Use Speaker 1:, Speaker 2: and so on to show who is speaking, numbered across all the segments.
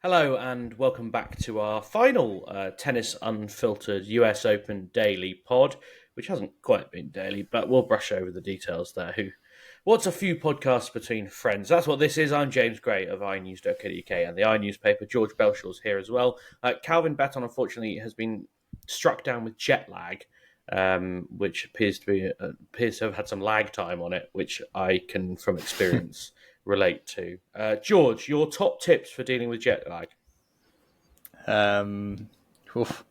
Speaker 1: Hello and welcome back to our final Tennis Unfiltered US Open daily pod, which hasn't quite been daily, but we'll brush over the details there. What's a few podcasts between friends? That's what this is. I'm James Gray of iNews.co.uk and the iNewspaper. George Belshaw's here as well. Calvin Betton, unfortunately, has been struck down with jet lag, which appears to have had some lag time on it, which I can, from experience, relate to. George, your top tips for dealing with jet lag?
Speaker 2: Um, oof.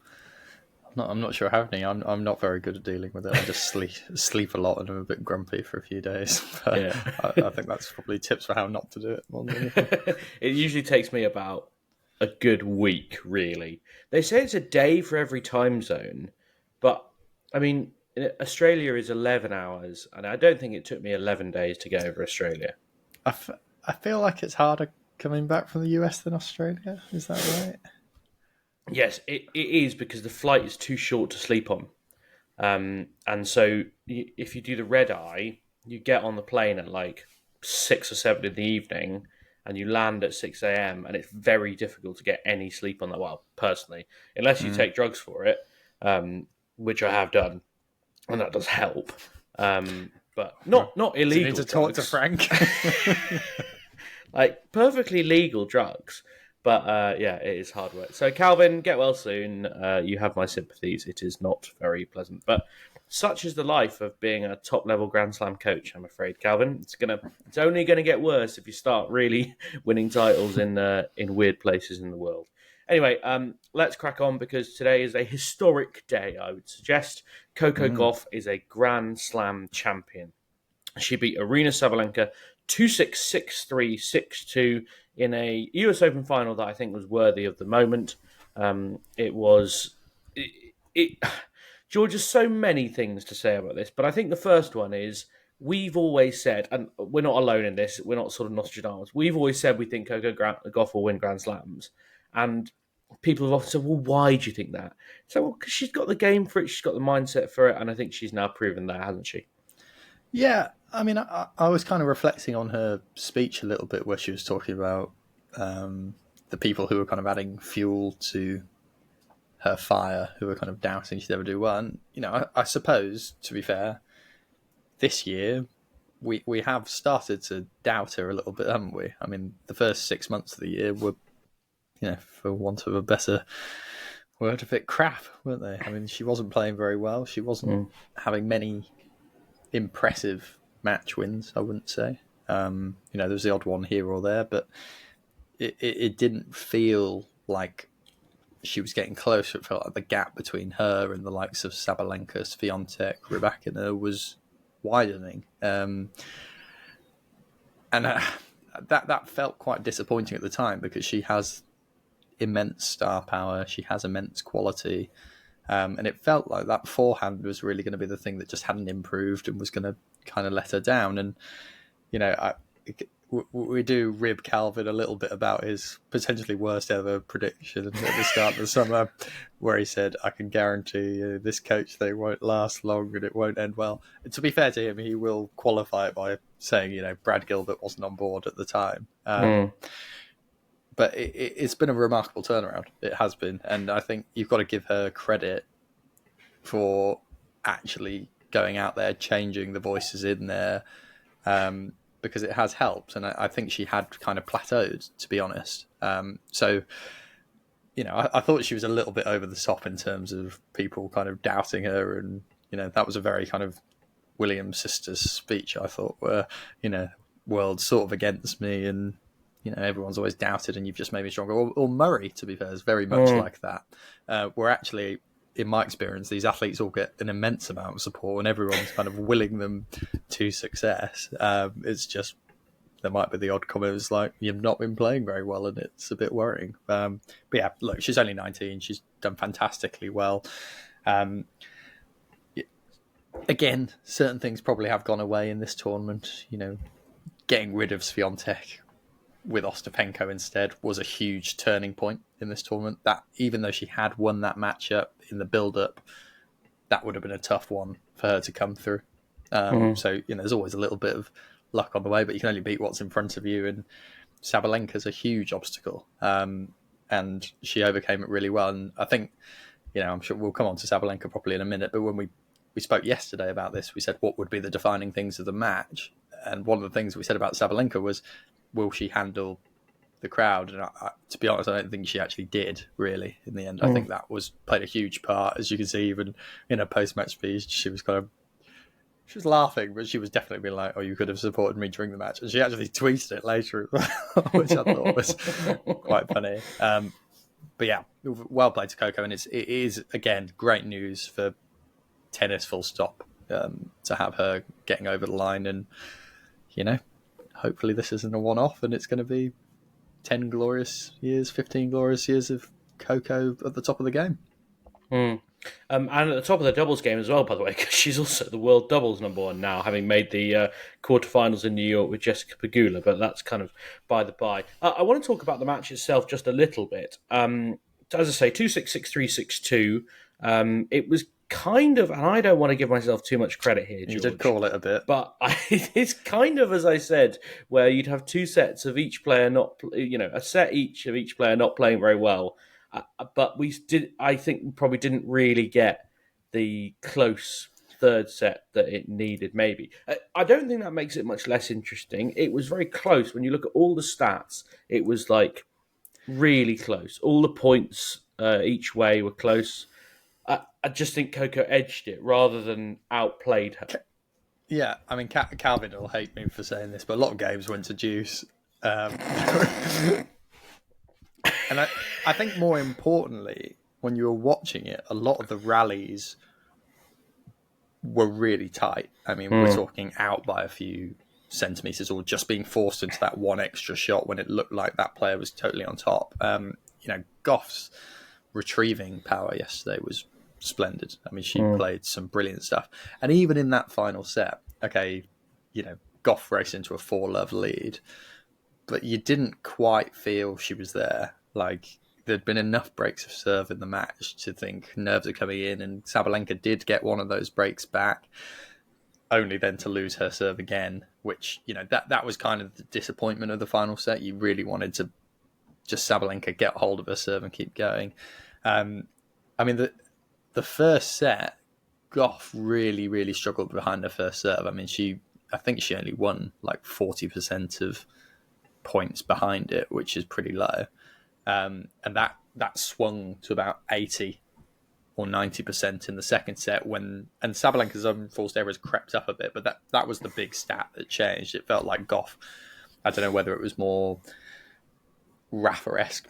Speaker 2: I'm not sure how many. I'm not very good at dealing with it. I just sleep a lot and I'm a bit grumpy for a few days. But
Speaker 1: Yeah.
Speaker 2: I think that's probably tips for how not to do it more than anything.
Speaker 1: It usually takes me about a good week, really. They say it's a day for every time zone, but I mean, Australia is 11 hours, and I don't think it took me 11 days to get over Australia.
Speaker 2: I feel like it's harder coming back from the US than Australia. Is that right?
Speaker 1: Yes, it is because the flight is too short to sleep on. And so if you do the red eye, you get on the plane at like 6 or 7 in the evening and you land at 6 a.m. and it's very difficult to get any sleep on that. Well, personally, unless you take drugs for it, which I have done, and that does help. But not illegal.
Speaker 2: Do you need to talk to
Speaker 1: drugs.
Speaker 2: Frank?
Speaker 1: Like perfectly legal drugs. But yeah, it is hard work. So Calvin, get well soon. You have my sympathies. It is not very pleasant, but such is the life of being a top-level Grand Slam coach. I'm afraid, Calvin. It's only gonna get worse if you start really winning titles in weird places in the world. Anyway, let's crack on because today is a historic day. I would suggest Coco Gauff is a Grand Slam champion. She beat Arina Sabalenka 2-6, 6-3, 6-2 in a US Open final that I think was worthy of the moment. It was... George, has so many things to say about this, but I think the first one is we've always said, and we're not alone in this, we're not sort of Nostradamus, we've always said we think Coco Gauff will win Grand Slams. And people have often said, well, why do you think that? So, well, because she's got the game for it, she's got the mindset for it, and I think she's now proven that, hasn't she?
Speaker 2: Yeah, I mean, I was kind of reflecting on her speech a little bit where she was talking about the people who were kind of adding fuel to her fire, who were kind of doubting she'd ever do well. And, I suppose, to be fair, this year we have started to doubt her a little bit, haven't we? I mean, the first 6 months of the year were, for want of a better word, a bit crap, weren't they? I mean, she wasn't playing very well. She wasn't having many impressive match wins, I wouldn't say. There was the odd one here or there, but it didn't feel like she was getting closer. It felt like the gap between her and the likes of Sabalenka, Swiatek, Rybakina was widening. And that felt quite disappointing at the time because she has immense star power, she has immense quality, and it felt like that forehand was really going to be the thing that just hadn't improved and was going to kind of let her down. And we do rib Calvin a little bit about his potentially worst ever prediction at the start of the summer, where he said, I can guarantee you this coach thing won't last long and it won't end well. And to be fair to him, he will qualify it by saying, Brad Gilbert wasn't on board at the time. But it's been a remarkable turnaround. It has been. And I think you've got to give her credit for actually going out there, changing the voices in there, because it has helped. And I think she had kind of plateaued, to be honest. So, I thought she was a little bit over the top in terms of people kind of doubting her. And, that was a very kind of Williams sisters speech, I thought, where, world's sort of against me and, everyone's always doubted and you've just made me stronger. Or Murray, to be fair, is very much like that. Where actually, in my experience, these athletes all get an immense amount of support and everyone's kind of willing them to success. It's just, there might be the odd comments like, you've not been playing very well and it's a bit worrying. But yeah, look, she's only 19. She's done fantastically well. Again, certain things probably have gone away in this tournament. Getting rid of Swiatek with Ostapenko instead was a huge turning point in this tournament. That even though she had won that matchup in the build-up, that would have been a tough one for her to come through. So there's always a little bit of luck on the way, but you can only beat what's in front of you. And Sabalenka's a huge obstacle. and she overcame it really well. And I think, I'm sure we'll come on to Sabalenka properly in a minute, but when we spoke yesterday about this, we said what would be the defining things of the match. And one of the things we said about Sabalenka was, will she handle the crowd? And to be honest, I don't think she actually did, really, in the end. I think that played a huge part. As you can see, even in her post-match speech, she was laughing, but she was definitely being like, oh, you could have supported me during the match. And she actually tweeted it later, which I thought was quite funny. But yeah, well played to Coco. And it is, again, great news for tennis full stop, to have her getting over the line. And, hopefully this isn't a one-off and it's going to be 10 glorious years, 15 glorious years of Coco at the top of the game.
Speaker 1: And at the top of the doubles game as well, by the way, because she's also the world doubles #1 now, having made the quarterfinals in New York with Jessica Pegula, but that's kind of by the by. I want to talk about the match itself just a little bit. As I say, 2-6, 6-3, 6-2. It was kind of, and I don't want to give myself too much credit here, George.
Speaker 2: You did call it a bit.
Speaker 1: But it's kind of, as I said, where you'd have two sets of each player not, a set each of each player not playing very well. But I think probably didn't really get the close third set that it needed, maybe. I don't think that makes it much less interesting. It was very close. When you look at all the stats, it was like really close. All the points each way were close. I just think Coco edged it rather than outplayed her.
Speaker 2: Yeah, I mean, Calvin will hate me for saying this, but a lot of games went to deuce. And I think more importantly, when you were watching it, a lot of the rallies were really tight. I mean, we're talking out by a few centimetres or just being forced into that one extra shot when it looked like that player was totally on top. Gauff's retrieving power yesterday was splendid. I mean, she played some brilliant stuff. And even in that final set, Gauff raced into a 4-love lead, but you didn't quite feel she was there. Like, there'd been enough breaks of serve in the match to think nerves are coming in, and Sabalenka did get one of those breaks back, only then to lose her serve again, which, that was kind of the disappointment of the final set. You really wanted to just Sabalenka get hold of her serve and keep going. I mean, the first set, Gauff really, really struggled behind her first serve. I mean, I think she only won like 40% of points behind it, which is pretty low. And that swung to about 80 or 90% in the second set and Sabalenka's unforced errors crept up a bit, but that was the big stat that changed. It felt like Gauff, I don't know whether it was more Rafa-esque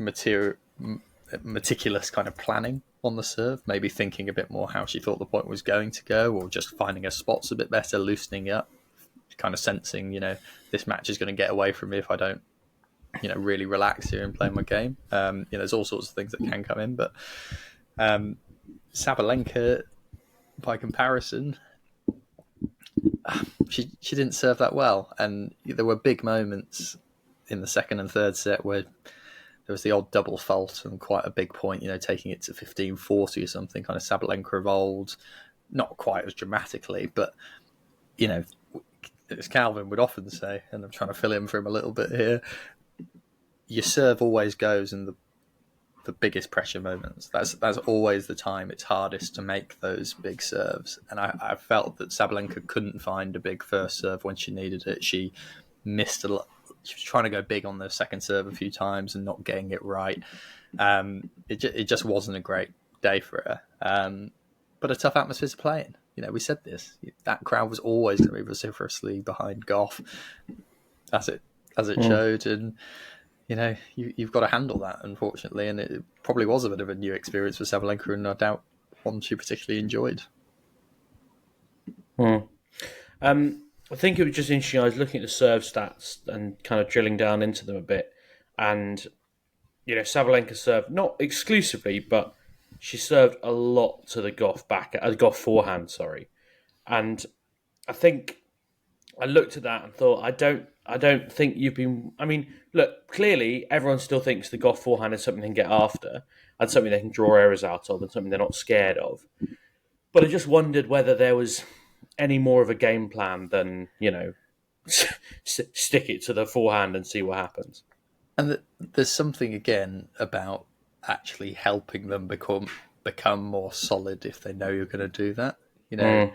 Speaker 2: meticulous kind of planning on the serve, maybe thinking a bit more how she thought the point was going to go, or just finding her spots a bit better, loosening up, kind of sensing, this match is going to get away from me if I don't, really relax here and play my game. There's all sorts of things that can come in, but Sabalenka, by comparison, she didn't serve that well, and there were big moments in the second and third set where there was the odd double fault and quite a big point, taking it to 15-40 or something, kind of Sabalenka of old, not quite as dramatically, but, as Calvin would often say, and I'm trying to fill in for him a little bit here, your serve always goes in the biggest pressure moments. That's always the time it's hardest to make those big serves. And I felt that Sabalenka couldn't find a big first serve when she needed it. She missed a lot. She was trying to go big on the second serve a few times and not getting it right. It just wasn't a great day for her. But a tough atmosphere to play in. We said this. That crowd was always going to be vociferously behind Gauff, as it showed. And you've got to handle that, unfortunately. And it probably was a bit of a new experience for Sabalenka, and no doubt one she particularly enjoyed.
Speaker 1: I think it was just interesting. I was looking at the serve stats and kind of drilling down into them a bit. And, Sabalenka served, not exclusively, but she served a lot to the Gauff forehand, sorry. And I think I looked at that and thought, I don't think you've been... I mean, look, clearly everyone still thinks the Gauff forehand is something they can get after and something they can draw errors out of and something they're not scared of. But I just wondered whether there was any more of a game plan than, stick it to the forehand and see what happens.
Speaker 2: And there's something, again, about actually helping them become more solid if they know you're going to do that. You know,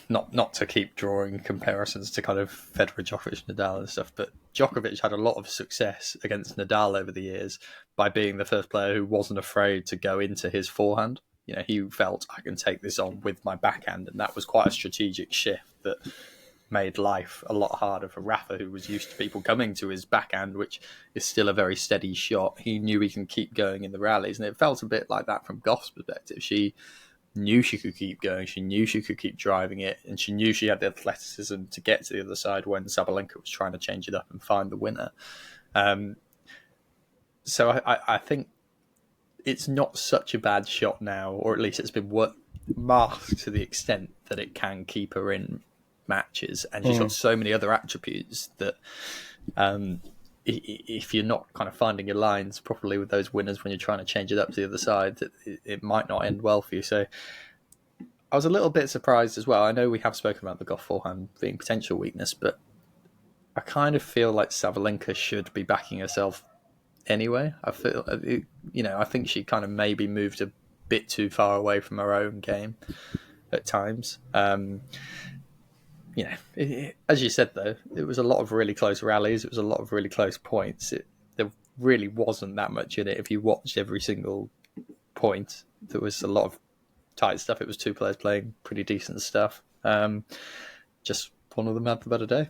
Speaker 2: not to keep drawing comparisons to kind of Federer, Djokovic, Nadal and stuff, but Djokovic had a lot of success against Nadal over the years by being the first player who wasn't afraid to go into his forehand. You know, he felt, I can take this on with my backhand, and that was quite a strategic shift that made life a lot harder for Rafa, who was used to people coming to his backhand, which is still a very steady shot. He knew he can keep going in the rallies, and it felt a bit like that from Gauff's perspective. She knew she could keep going, she knew she could keep driving it, and she knew she had the athleticism to get to the other side when Sabalenka was trying to change it up and find the winner. So I think it's not such a bad shot now, or at least it's been masked to the extent that it can keep her in matches, and she's got so many other attributes that if you're not kind of finding your lines properly with those winners when you're trying to change it up to the other side, it might not end well for you. So I was a little bit surprised as well. I know we have spoken about the Gauff forehand being potential weakness, but I kind of feel like Sabalenka should be backing herself anyway. I feel, I think she kind of maybe moved a bit too far away from her own game at times. As you said, though, it was a lot of really close rallies. It was a lot of really close points. There really wasn't that much in it. If you watched every single point, there was a lot of tight stuff. It was two players playing pretty decent stuff. Just one of them had the better day.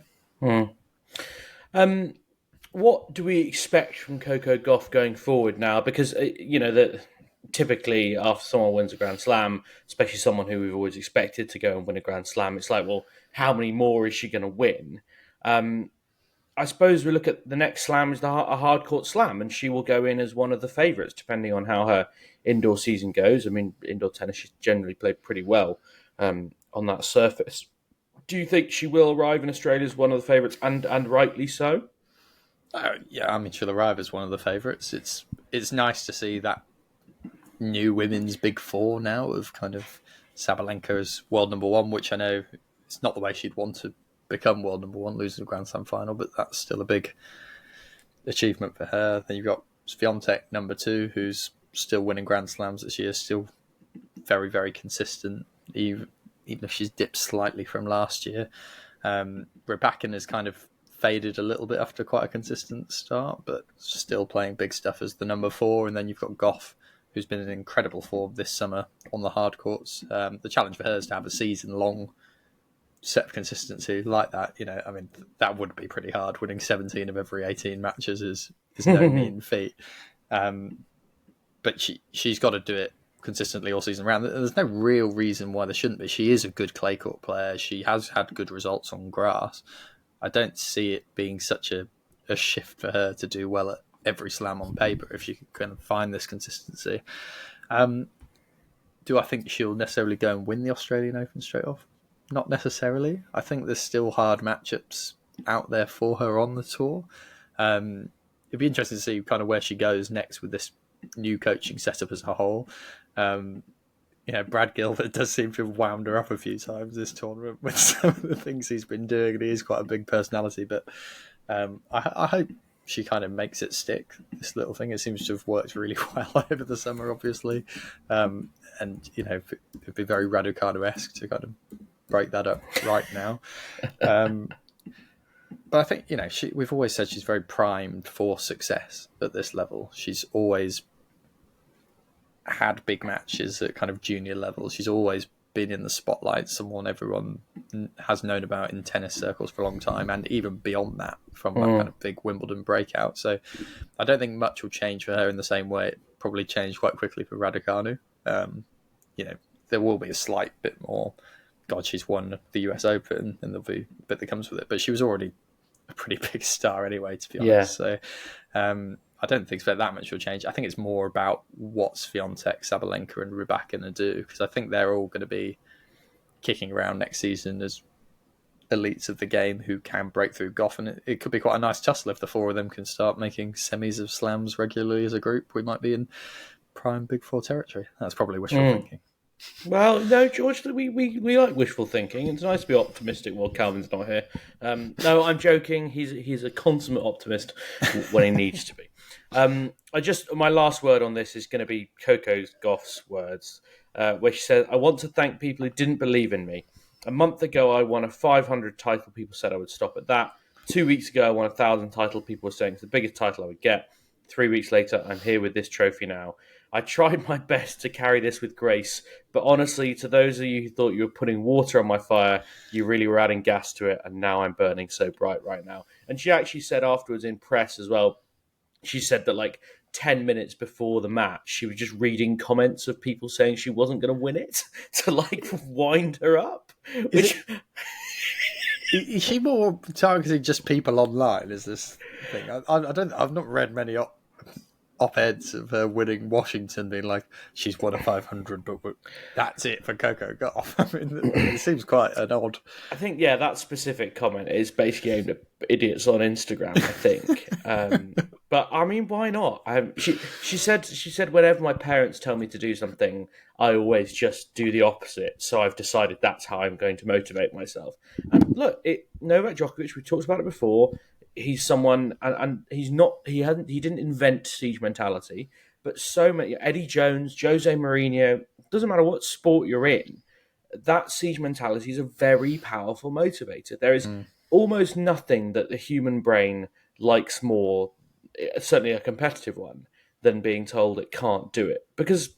Speaker 1: What do we expect from Coco Gauff going forward now? Because, that typically after someone wins a Grand Slam, especially someone who we've always expected to go and win a Grand Slam, it's like, well, how many more is she going to win? I suppose we look at the next slam as a hard court slam, and she will go in as one of the favourites, depending on how her indoor season goes. I mean, indoor tennis, she's generally played pretty well on that surface. Do you think she will arrive in Australia as one of the favourites, and rightly so?
Speaker 2: Yeah, I mean, she'll arrive as one of the favourites. It's nice to see that new women's big four now of kind of Sabalenka as world number one, which I know it's not the way she'd want to become world number one, losing the Grand Slam final, but that's still a big achievement for her. Then you've got Swiatek number two, who's still winning Grand Slams this year, still very, very consistent, even if she's dipped slightly from last year. Rybakina has kind of faded a little bit after quite a consistent start, but still playing big stuff as the number four. And then you've got Gauff, who's been in incredible form this summer on the hard courts. The challenge for her is to have a season-long set of consistency like that. I mean, that would be pretty hard. Winning 17 of every 18 matches is no mean feat. But she's got to do it consistently all season round. There's no real reason why there shouldn't be. She is a good clay court player. She has had good results on grass. I don't see it being such a shift for her to do well at every slam on paper if she can find this consistency. Do I think she'll necessarily go and win the Australian Open straight off? Not necessarily. I think there's still hard matchups out there for her on the tour. It'd be interesting to see kind of where she goes next with this new coaching setup as a whole. Brad Gilbert does seem to have wound her up a few times this tournament with some of the things he's been doing, and he is quite a big personality. But I hope she kind of makes it stick, this little thing. It seems to have worked really well over the summer, obviously. And, it'd be very Raducanu-esque to kind of break that up right now. But I think, we've always said she's very primed for success at this level. She's always had big matches at kind of junior level. She's always been in the spotlight, someone everyone has known about in tennis circles for a long time, and even beyond that from that kind of big Wimbledon breakout. So I don't think much will change for her in the same way it probably changed quite quickly for Raducanu. There will be a slight bit more, God, she's won the US Open, and there'll be a bit that comes with it, but she was already a pretty big star anyway, to be honest.
Speaker 1: Yeah.
Speaker 2: So I don't think that much will change. I think it's more about what Swiatek, Sabalenka and Rybakina do, because I think they're all going to be kicking around next season as elites of the game who can break through Gauff, and it could be quite a nice tussle if the four of them can start making semis of slams regularly as a group. We might be in prime Big Four territory. That's probably wishful thinking.
Speaker 1: Well, no, George, we like wishful thinking. It's nice to be optimistic while Calvin's not here. No, I'm joking. He's a consummate optimist when he needs to be. My last word on this is going to be Coco Gauff's words, where she said, "I want to thank people who didn't believe in me. A month ago, I won a 500 title. People said I would stop at that. 2 weeks ago, I won 1,000 title. People were saying it's the biggest title I would get. 3 weeks later, I'm here with this trophy now. I tried my best to carry this with grace, but honestly, to those of you who thought you were putting water on my fire, you really were adding gas to it, and now I'm burning so bright right now." And she actually said afterwards in press as well, she said that like 10 minutes before the match, she was just reading comments of people saying she wasn't going to win it to like wind her up.
Speaker 2: Is she more targeting just people online? Is this thing? I've not read many op-eds of her winning Washington, being like, she's won a 500, but that's it for Coco Gauff. I mean, it seems quite an odd.
Speaker 1: I think, yeah, that specific comment is basically aimed at idiots on Instagram, I think. But I mean, why not? She said whenever my parents tell me to do something, I always just do the opposite. So I've decided that's how I'm going to motivate myself. And look, Novak Djokovic, we talked about it before. He's someone, and he didn't invent siege mentality, but so many, Eddie Jones, Jose Mourinho, doesn't matter what sport you're in, that siege mentality is a very powerful motivator. There is almost nothing that the human brain likes more, certainly a competitive one, than being told it can't do it, because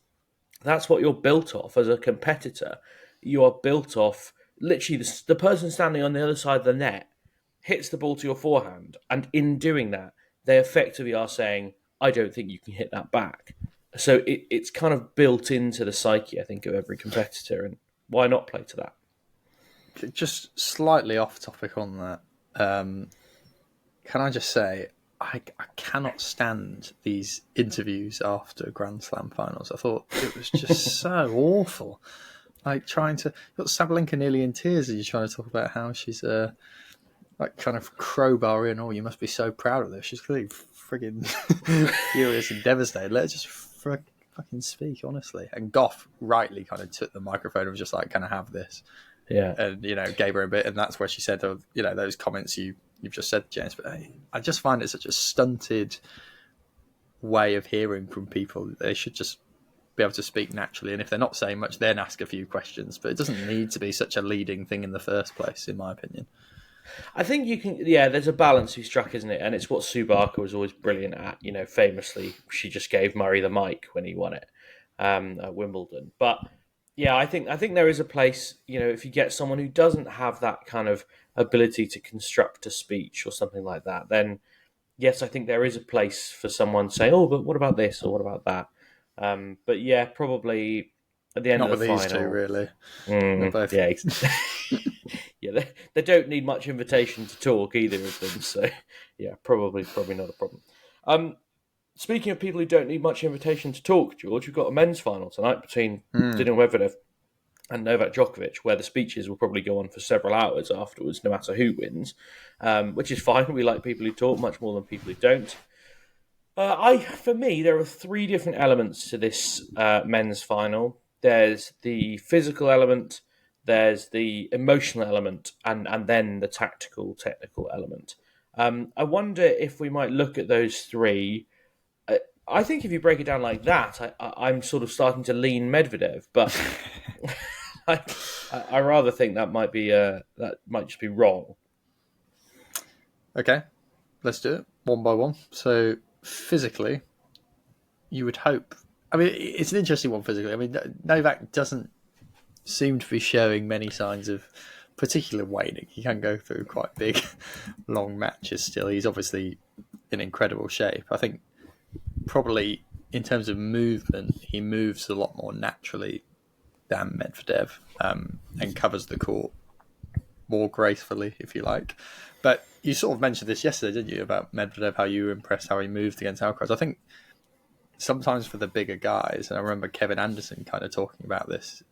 Speaker 1: that's what you're built off as a competitor. You are built off literally the person standing on the other side of the net hits the ball to your forehand, and in doing that, they effectively are saying, I don't think you can hit that back. So it's kind of built into the psyche, I think, of every competitor, and why not play to that?
Speaker 2: Just slightly off topic on that. Can I just say, I cannot stand these interviews after Grand Slam finals. I thought it was just so awful. Like trying to... You've got Sabalenka nearly in tears as you're trying to talk about how she's... like kind of crowbar in, oh, you must be so proud of this. She's clearly frigging furious and devastated. Let her just fucking speak, honestly. And Gauff rightly kind of took the microphone and was just like, can I have this?
Speaker 1: Yeah.
Speaker 2: And, gave her a bit. And that's where she said, those comments you've just said, James. But I just find it such a stunted way of hearing from people. They should just be able to speak naturally. And if they're not saying much, then ask a few questions. But it doesn't need to be such a leading thing in the first place, in my opinion.
Speaker 1: I think you can, yeah, there's a balance you struck, isn't it? And it's what Sue Barker was always brilliant at. Famously, she just gave Murray the mic when he won it at Wimbledon. But yeah, I think there is a place, if you get someone who doesn't have that kind of ability to construct a speech or something like that, then yes, I think there is a place for someone saying, oh, but what about this or what about that? But yeah, probably at the end
Speaker 2: Not
Speaker 1: of the
Speaker 2: with
Speaker 1: final.
Speaker 2: These two, really.
Speaker 1: Both. Yeah, yeah, they don't need much invitation to talk, either of them. So, yeah, probably not a problem. Speaking of people who don't need much invitation to talk, George, we've got a men's final tonight between Daniil Medvedev and Novak Djokovic, where the speeches will probably go on for several hours afterwards, no matter who wins, which is fine. We like people who talk much more than people who don't. For me, there are three different elements to this men's final. There's the physical element, there's the emotional element, and then the tactical, technical element. I wonder if we might look at those three. I think if you break it down like that, I'm sort of starting to lean Medvedev, but I rather think that might just be wrong.
Speaker 2: Okay, let's do it one by one. So physically, you would hope. I mean, it's an interesting one physically. I mean, Novak doesn't seem to be showing many signs of particular waning. He can go through quite big, long matches still. He's obviously in incredible shape. I think probably in terms of movement, he moves a lot more naturally than Medvedev and covers the court more gracefully, if you like. But you sort of mentioned this yesterday, didn't you, about Medvedev, how you were impressed how he moved against Alcaraz. I think sometimes for the bigger guys, and I remember Kevin Anderson kind of talking about this,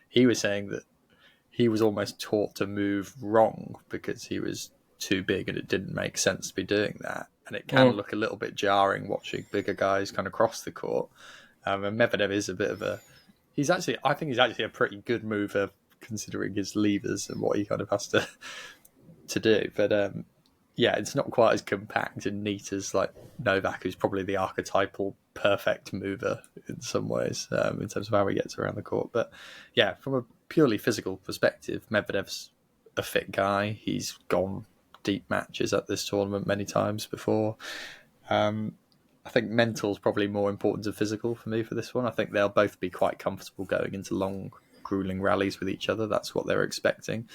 Speaker 2: he was saying that he was almost taught to move wrong because he was too big and it didn't make sense to be doing that. And it can look a little bit jarring watching bigger guys kind of cross the court. And Medvedev is a bit of a... I think he's actually a pretty good mover considering his levers and what he kind of has to do. But yeah, it's not quite as compact and neat as like Novak, who's probably the archetypal perfect mover in some ways, in terms of how he gets around the court. But yeah, from a purely physical perspective, Medvedev's a fit guy. He's gone deep matches at this tournament many times before. I think mental's probably more important than physical for me for this one. I think they'll both be quite comfortable going into long, grueling rallies with each other. That's what they're expecting.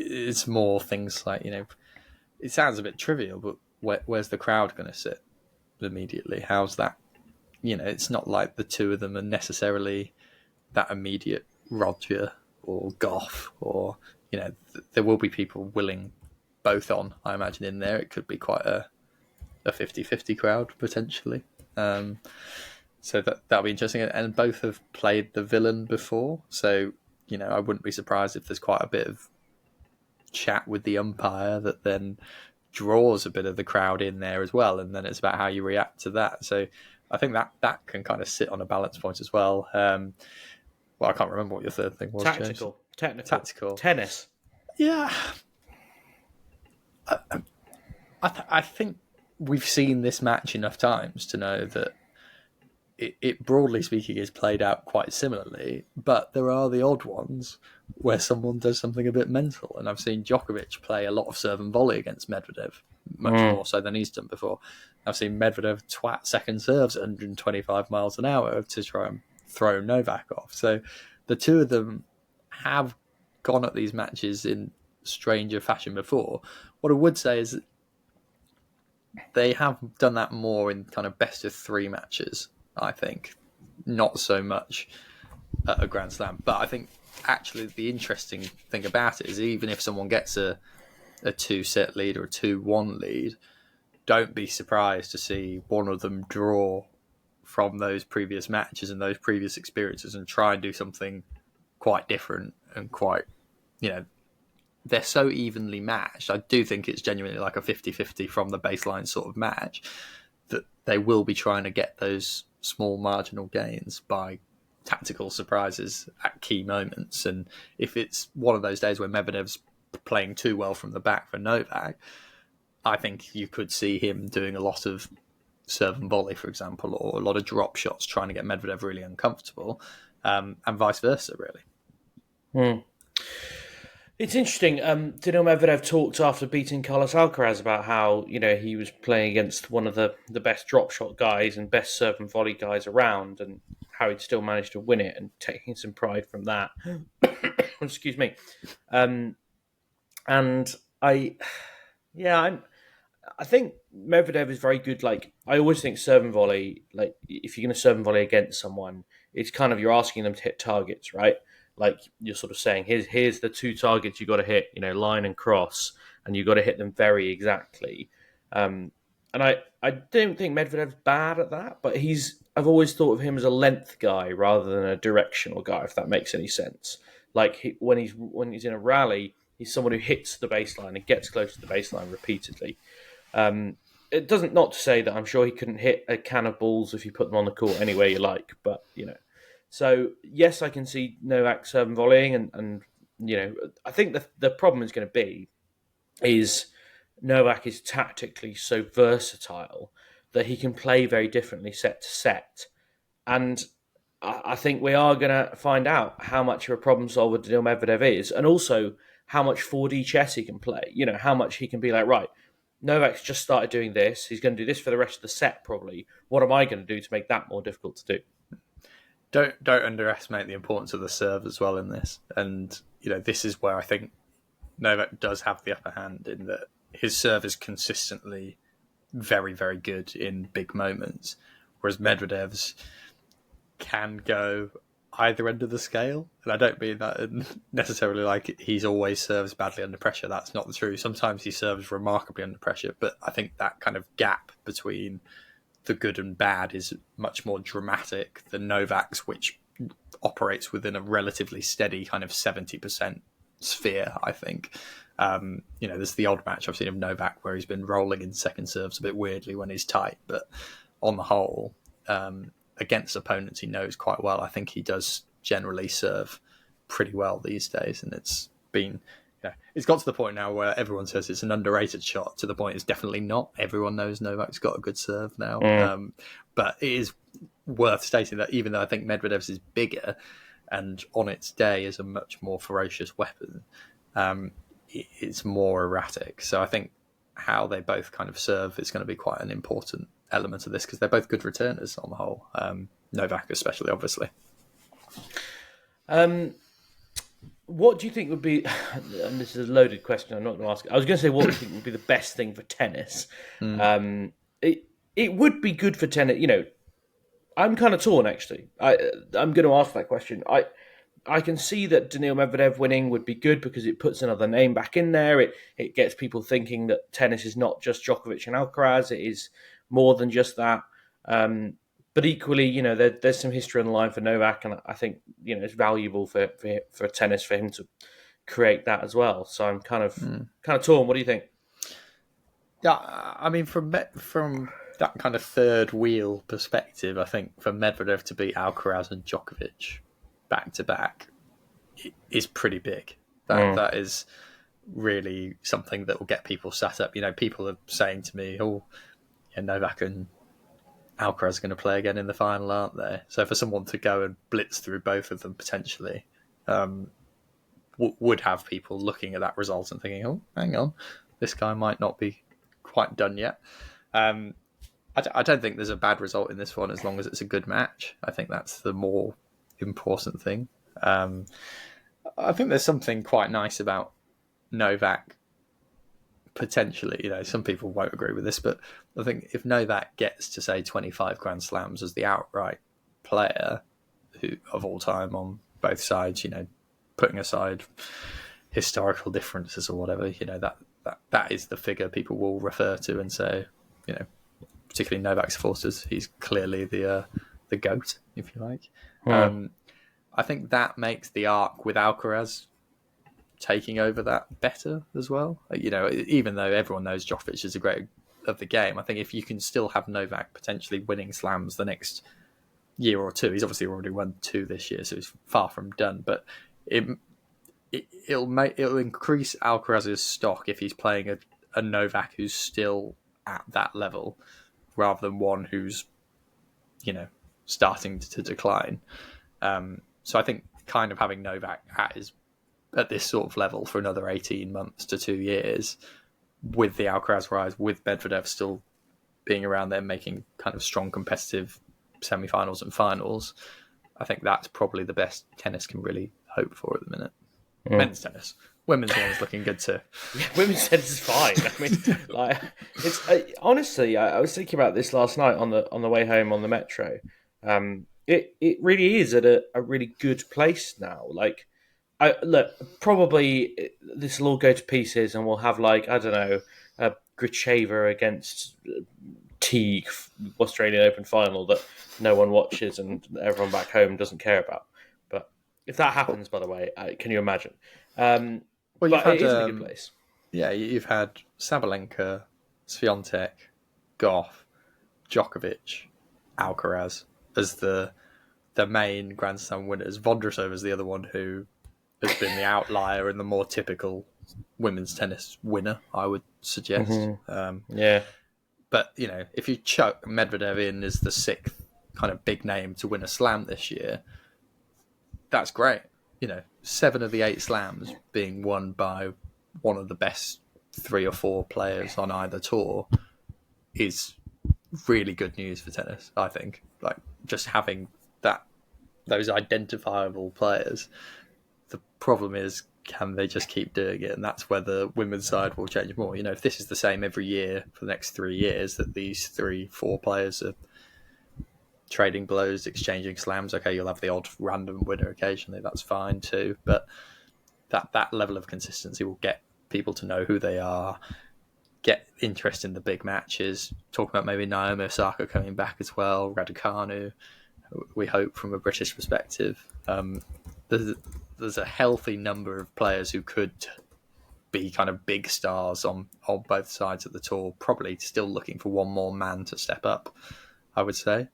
Speaker 2: It's more things like, it sounds a bit trivial, but where's the crowd going to sit immediately? How's that? It's not like the two of them are necessarily that immediate Roger or Goff, or, there will be people willing both on, I imagine, in there. It could be quite a 50-50 crowd, potentially. So that'll be interesting. And both have played the villain before. So, I wouldn't be surprised if there's quite a bit of chat with the umpire that then draws a bit of the crowd in there as well, and then it's about how you react to that. So I think that can kind of sit on a balance point as well. I can't remember what your third thing was.
Speaker 1: Tactical,
Speaker 2: James.
Speaker 1: technical,
Speaker 2: Tactical,
Speaker 1: tennis.
Speaker 2: Yeah, I think we've seen this match enough times to know that it broadly speaking is played out quite similarly, but there are the odd ones where someone does something a bit mental. And I've seen Djokovic play a lot of serve and volley against Medvedev, much more so than he's done before. I've seen Medvedev twat second serves at 125 miles an hour to try and throw Novak off. So the two of them have gone at these matches in stranger fashion before. What I would say is they have done that more in kind of best of three matches, I think. Not so much at a Grand Slam. But I think actually the interesting thing about it is even if someone gets a 2-set lead or a 2-1 lead, don't be surprised to see one of them draw from those previous matches and those previous experiences and try and do something quite different and quite, they're so evenly matched. I do think it's genuinely like a 50-50 from the baseline sort of match that they will be trying to get those small marginal gains by tactical surprises at key moments. And if it's one of those days where Medvedev's playing too well from the back for Novak, I think you could see him doing a lot of serve and volley, for example, or a lot of drop shots trying to get Medvedev really uncomfortable, and vice versa, really.
Speaker 1: It's interesting. Daniil Medvedev talked after beating Carlos Alcaraz about how he was playing against one of the best drop shot guys and best serve and volley guys around, and how he'd still managed to win it, and taking some pride from that. Excuse me. And I think Medvedev is very good. Like, I always think serve and volley, like if you're going to serve and volley against someone, it's kind of, you're asking them to hit targets, right? Like, you're sort of saying, here's the two targets you got to hit, line and cross, and you got to hit them very exactly. And I don't think Medvedev's bad at that, but I've always thought of him as a length guy rather than a directional guy, if that makes any sense. Like, when he's in a rally, he's someone who hits the baseline and gets close to the baseline repeatedly. It doesn't, not to say that I'm sure he couldn't hit a can of balls if you put them on the court anywhere you like, but So yes, I can see Novak serve and volleying, and I think the problem is going to be is Novak is tactically so versatile that he can play very differently set to set, and I think we are going to find out how much of a problem solver Daniil Medvedev is, and also how much 4D chess he can play. How much he can be like, right, Novak's just started doing this. He's going to do this for the rest of the set, probably. What am I going to do to make that more difficult to do?
Speaker 2: Don't underestimate the importance of the serve as well in this. And, this is where I think Novak does have the upper hand, in that his serve is consistently very, very good in big moments, whereas Medvedev's can go either end of the scale. And I don't mean that necessarily like he's always serves badly under pressure. That's not true. Sometimes he serves remarkably under pressure, but I think that kind of gap between the good and bad is much more dramatic than Novak's, which operates within a relatively steady kind of 70% sphere, I think. There's the odd match I've seen of Novak where he's been rolling in second serves a bit weirdly when he's tight, but on the whole, against opponents he knows quite well, I think he does generally serve pretty well these days, and it's been Yeah, it's got to the point now where everyone says it's an underrated shot. To the point it's definitely not. Everyone knows Novak's got a good serve now. But it is worth stating that even though I think Medvedev's is bigger and on its day is a much more ferocious weapon, it's more erratic. So I think how they both kind of serve is going to be quite an important element of this because they're both good returners on the whole. Novak especially, obviously.
Speaker 1: What do you think would be, and this is a loaded question, I'm not going to ask it. I was going to say, what do you think would be the best thing for tennis? It would be good for tennis. I'm kind of torn, actually. I'm going to ask that question. I can see that Daniil Medvedev winning would be good because it puts another name back in there. It gets people thinking that tennis is not just Djokovic and Alcaraz. It is more than just that. But equally, there's some history on the line for Novak, and I think it's valuable for tennis for him to create that as well. So I'm kind of torn. What do you think?
Speaker 2: Yeah, I mean, from that kind of third wheel perspective, I think for Medvedev to beat Alcaraz and Djokovic back to back is pretty big. That is really something that will get people sat up. People are saying to me, "Oh, yeah, Novak and Alcaraz are going to play again in the final, aren't they?" So for someone to go and blitz through both of them potentially would have people looking at that result and thinking, "Oh, hang on, this guy might not be quite done yet." I don't think there's a bad result in this one as long as it's a good match. I think that's the more important thing. I think there's something quite nice about Novak potentially. Some people won't agree with this, but I think if Novak gets to say 25 Grand Slams as the outright player of all time on both sides, putting aside historical differences or whatever, that is the figure people will refer to and say, particularly Novak supporters, he's clearly the GOAT, if you like. I think that makes the arc with Alcaraz taking over that better as well. Even though everyone knows Djokovic is the great of the game, I think if you can still have Novak potentially winning slams the next year or two, he's obviously already won 2 this year, so he's far from done. But it'll increase Alcaraz's stock if he's playing a Novak who's still at that level, rather than one who's starting to decline. So I think kind of having Novak at this sort of level for another 18 months to 2 years, with the Alcaraz rise, with Medvedev still being around there making kind of strong competitive semi-finals and finals, I think that's probably the best tennis can really hope for at the minute. Men's tennis. Women's one's looking good too.
Speaker 1: Yeah, women's tennis is fine. I mean, it's honestly, I was thinking about this last night on the way home on the metro. It really is at a really good place now. Probably this will all go to pieces, and we'll have I don't know, Gracheva against Teague Australian Open final that no one watches and everyone back home doesn't care about. But if that happens, by the way, can you imagine?
Speaker 2: Well,
Speaker 1: but it is a good place.
Speaker 2: Yeah, you've had Sabalenka, Swiatek, Gauff, Djokovic, Alcaraz as the main Grand Slam winners. Vondrousova is the other one who has been the outlier and the more typical women's tennis winner, I would suggest.
Speaker 1: Yeah.
Speaker 2: But, if you chuck Medvedev in as the 6th kind of big name to win a slam this year, that's great. 7 of the 8 slams being won by one of the best 3 or 4 players on either tour is really good news for tennis, I think. Just having those identifiable players. The problem is, can they just keep doing it? And that's where the women's side will change more. If this is the same every year for the next 3 years, that these 3-4 players are trading blows, exchanging slams, okay, you'll have the odd random winner occasionally, that's fine too. But that level of consistency will get people to know who they are, get interest in the big matches. Talking about maybe Naomi Osaka coming back as well, Raducanu, we hope from a British perspective. There's a healthy number of players who could be kind of big stars on both sides of the tour, probably still looking for one more man to step up, I would say.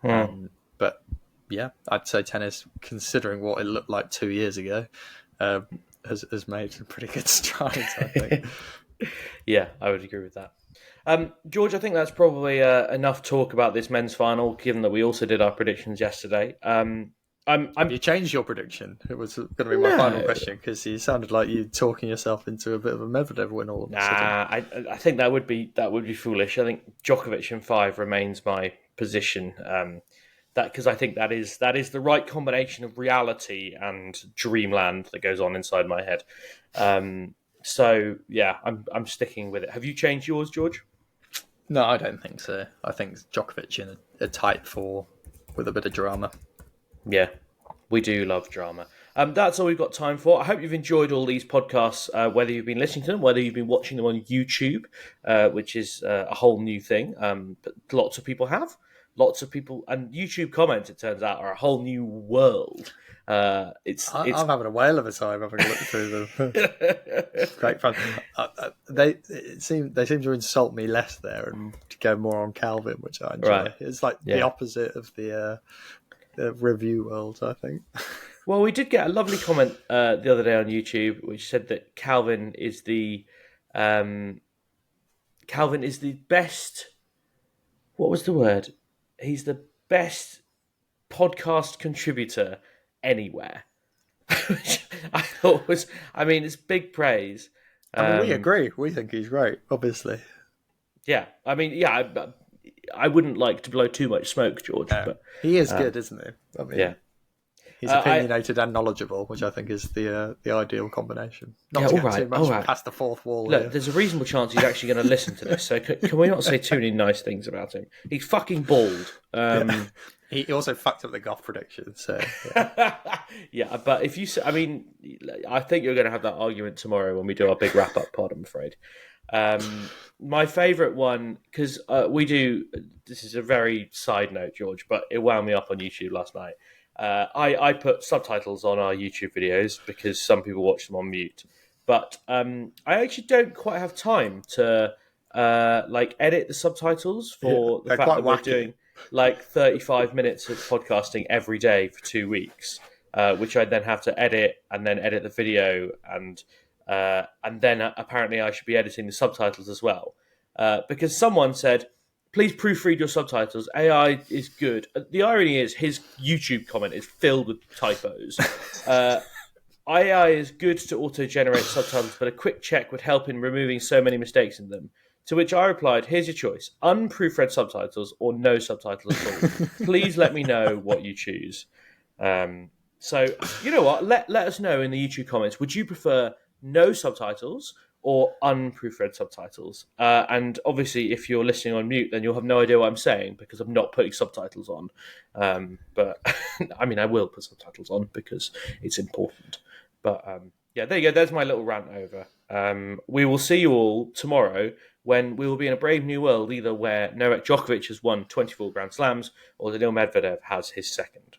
Speaker 2: But yeah, I'd say tennis, considering what it looked like 2 years ago, has made some pretty good strides, I think.
Speaker 1: Yeah, I would agree with that. George, I think that's probably enough talk about this men's final, given that we also did our predictions yesterday.
Speaker 2: Have you changed your prediction? It was going to be my final
Speaker 1: No.
Speaker 2: question because you sounded like you talking yourself into a bit of a Medvedev win all of a sudden.
Speaker 1: I think that would be foolish. I think Djokovic in 5 remains my position. That because I think that is the right combination of reality and dreamland that goes on inside my head. So yeah, I'm sticking with it. Have you changed yours, George?
Speaker 2: No, I don't think so. I think Djokovic in a tight 4 with a bit of drama.
Speaker 1: Yeah, we do love drama. That's all we've got time for. I hope you've enjoyed all these podcasts, whether you've been listening to them, whether you've been watching them on YouTube, which is a whole new thing. But lots of people have. Lots of people, and YouTube comments, it turns out, are a whole new world.
Speaker 2: I'm having a whale of a time having a look through them. Great fun. They seem to insult me less there and to go more on Calvin, which I enjoy.
Speaker 1: Right.
Speaker 2: It's like the opposite of the review world, I think.
Speaker 1: Well, we did get a lovely comment the other day on YouTube, which said that Calvin is the best. What was the word? He's the best podcast contributor anywhere. Which I thought was, I mean, it's big praise.
Speaker 2: We agree. We think he's great, obviously.
Speaker 1: Yeah, I mean, yeah, I wouldn't like to blow too much smoke, George.
Speaker 2: No,
Speaker 1: but
Speaker 2: he is good, isn't he? I mean,
Speaker 1: yeah.
Speaker 2: He's opinionated and knowledgeable, which I think is the ideal combination. Not to get too much past the fourth wall.
Speaker 1: Look,
Speaker 2: here.
Speaker 1: there's a reasonable chance he's actually going to listen to this, so can we not say too many nice things about him? He's fucking bald.
Speaker 2: He also fucked up the Gauff prediction, so...
Speaker 1: Yeah, but if you... I mean, I think you're going to have that argument tomorrow when we do our big wrap-up pod, I'm afraid. My favourite one, because we do... This is a very side note, George, but it wound me up on YouTube last night. I put subtitles on our YouTube videos because some people watch them on mute. But I actually don't quite have time to edit the subtitles for the fact that we're doing 35 minutes of podcasting every day for 2 weeks, which I then have to edit and then edit the video and then apparently I should be editing the subtitles as well. Because someone said, please proofread your subtitles. AI is good. The irony is his YouTube comment is filled with typos. AI is good to auto-generate subtitles, but a quick check would help in removing so many mistakes in them. To which I replied, here's your choice. Unproofread subtitles or no subtitles at all. Please let me know what you choose. So, you know what? Let us know in the YouTube comments. Would you prefer no subtitles or unproofread subtitles? And obviously, if you're listening on mute, then you'll have no idea what I'm saying because I'm not putting subtitles on. But I mean, I will put subtitles on because it's important. But yeah, there you go. There's my little rant over. We will see you all tomorrow when we will be in a brave new world, either where Novak Djokovic has won 24 Grand Slams or Daniil Medvedev has his second.